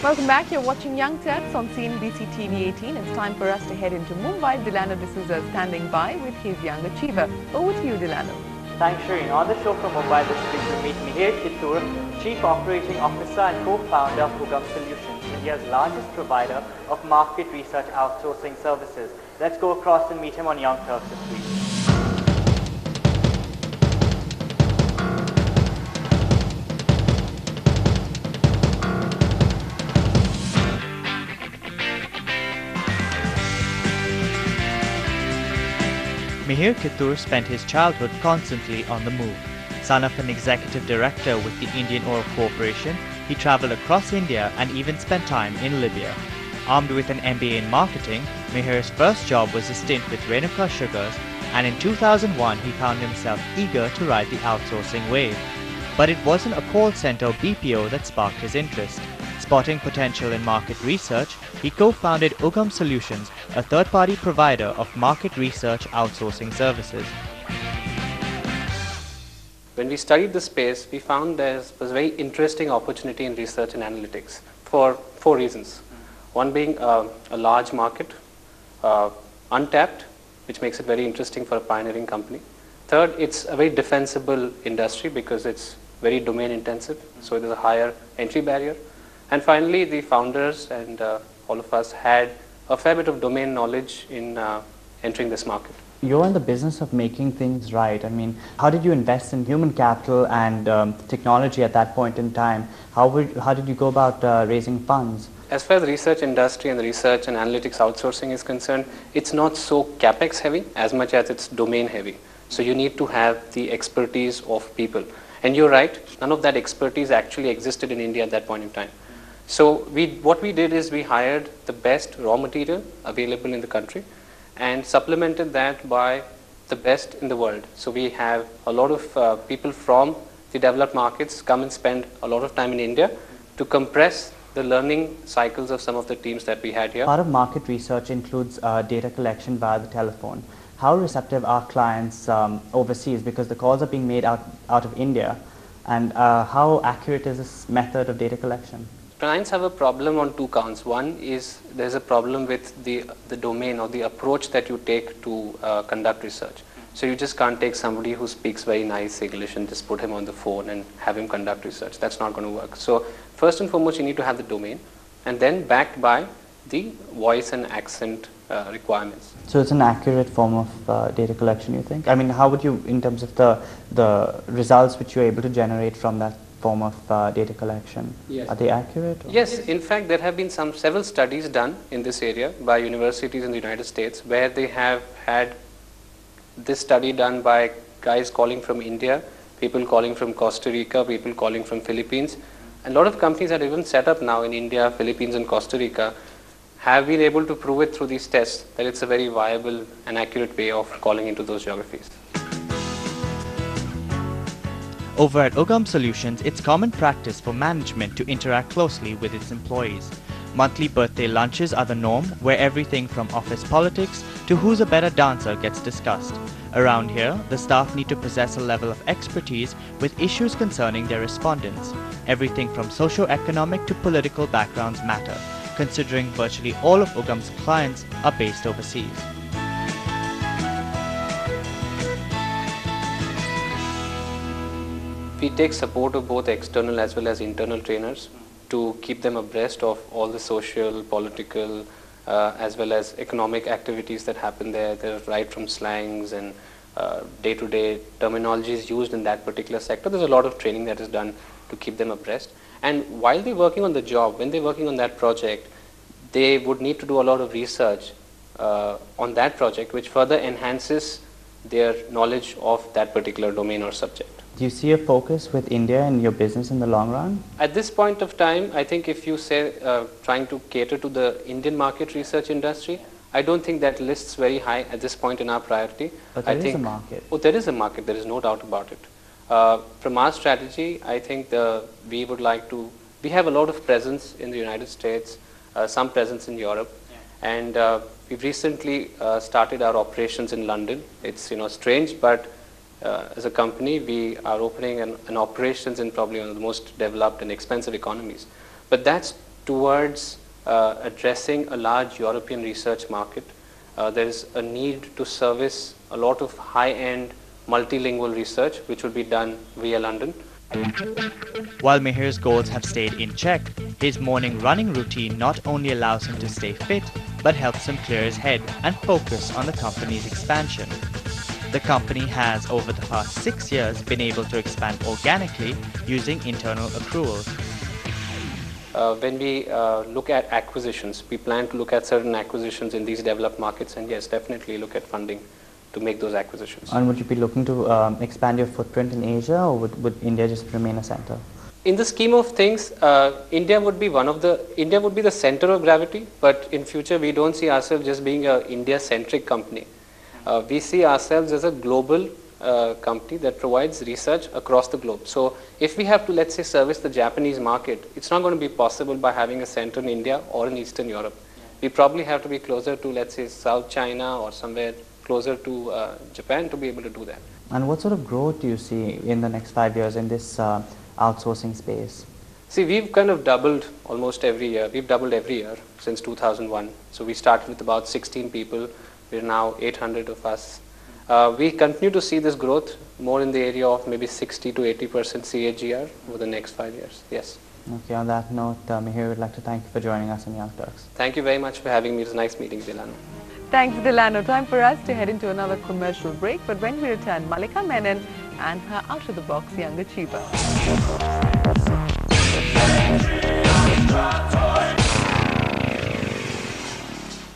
Welcome back. You're watching Young Turks on CNBC TV 18. It's time for us to head into Mumbai. Delano D'Souza standing by with his young achiever. Over to you, Delano. Thanks, Shireen. On the show from Mumbai this week, we meet Mihir Kittur, Chief Operating Officer and co-founder of Ugam Solutions, India's largest provider of market research outsourcing services. Let's go across and meet him on Young Turks this week. Mihir Kittur spent his childhood constantly on the move. Son of an executive director with the Indian Oil Corporation, he travelled across India and even spent time in Libya. Armed with an MBA in marketing, Mihir's first job was a stint with Renuka Sugars, and in 2001 he found himself eager to ride the outsourcing wave. But it wasn't a call centre or BPO that sparked his interest. Spotting potential in market research, he co-founded Ugam Solutions, a third-party provider of market research outsourcing services. When we studied the space, we found there was a very interesting opportunity in research and analytics for 4 reasons. One being a large market, untapped, which makes it very interesting for a pioneering company. Third, it's a very defensible industry because it's very domain intensive, so there's a higher entry barrier. And finally, the founders and all of us had a fair bit of domain knowledge in entering this market. You're in the business of making things right. I mean, how did you invest in human capital and technology at that point in time? How did you go about raising funds? As far as the research industry and the research and analytics outsourcing is concerned, it's not so capex heavy as much as it's domain heavy. So you need to have the expertise of people. And you're right, none of that expertise actually existed in India at that point in time. So what we did is we hired the best raw material available in the country and supplemented that by the best in the world. So we have a lot of people from the developed markets come and spend a lot of time in India to compress the learning cycles of some of the teams that we had here. Part of market research includes data collection via the telephone. How receptive are clients overseas, because the calls are being made out of India, and how accurate is this method of data collection? Clients have a problem on 2 counts. One is there's a problem with the domain or the approach that you take to conduct research. So you just can't take somebody who speaks very nice English and just put him on the phone and have him conduct research. That's not going to work. So first and foremost, you need to have the domain, and then backed by the voice and accent requirements. So it's an accurate form of data collection, you think? I mean, how would you, in terms of the results which you're able to generate from that form of data collection, yes, are they accurate? Or? Yes, in fact there have been several studies done in this area by universities in the United States where they have had this study done by guys calling from India, people calling from Costa Rica, people calling from Philippines. And a lot of companies that are even set up now in India, Philippines and Costa Rica have been able to prove it through these tests that it's a very viable and accurate way of calling into those geographies. Over at Ugam Solutions, it's common practice for management to interact closely with its employees. Monthly birthday lunches are the norm, where everything from office politics to who's a better dancer gets discussed. Around here, the staff need to possess a level of expertise with issues concerning their respondents. Everything from socio-economic to political backgrounds matter, considering virtually all of Ugam's clients are based overseas. We take support of both external as well as internal trainers to keep them abreast of all the social, political, as well as economic activities that happen there. They're right from slangs and day-to-day terminologies used in that particular sector. There's a lot of training that is done to keep them abreast. And while they're working on the job, when they're working on that project, they would need to do a lot of research on that project, which further enhances their knowledge of that particular domain or subject. Do you see a focus with India in your business in the long run? At this point of time, I think if you say trying to cater to the Indian market research industry, I don't think that lists very high at this point in our priority. But there is a market. Oh, there is a market. There is no doubt about it. From our strategy, I think we would like to. We have a lot of presence in the United States, some presence in Europe, and we've recently started our operations in London. It's strange, but as a company, we are opening an operations in probably one of the most developed and expensive economies. But that's towards addressing a large European research market. There is a need to service a lot of high-end multilingual research, which will be done via London. While Mihir's goals have stayed in check, his morning running routine not only allows him to stay fit, but helps him clear his head and focus on the company's expansion. The company has, over the past 6 years, been able to expand organically using internal accruals. When we look at acquisitions, we plan to look at certain acquisitions in these developed markets, and yes, definitely look at funding to make those acquisitions. And would you be looking to expand your footprint in Asia, or would India just remain a center? In the scheme of things, India would be the center of gravity, but in future we don't see ourselves just being a India-centric company. We see ourselves as a global company that provides research across the globe. So if we have to, let's say, service the Japanese market, it's not going to be possible by having a center in India or in Eastern Europe. We probably have to be closer to, let's say, South China or somewhere closer to Japan to be able to do that. And what sort of growth do you see in the next 5 years in this outsourcing space? See, we've kind of doubled almost every year. We've doubled every year since 2001. So we started with about 16 people. We're now 800 of us. We continue to see this growth more in the area of maybe 60 to 80% CAGR over the next 5 years. Yes. Okay, on that note, Mihir, would like to thank you for joining us in Young Turks. Thank you very much for having me. It was nice meeting you, Delano. Thanks, Delano. Time for us to head into another commercial break. But when we return, Malika Menon and her out-of-the-box young achiever.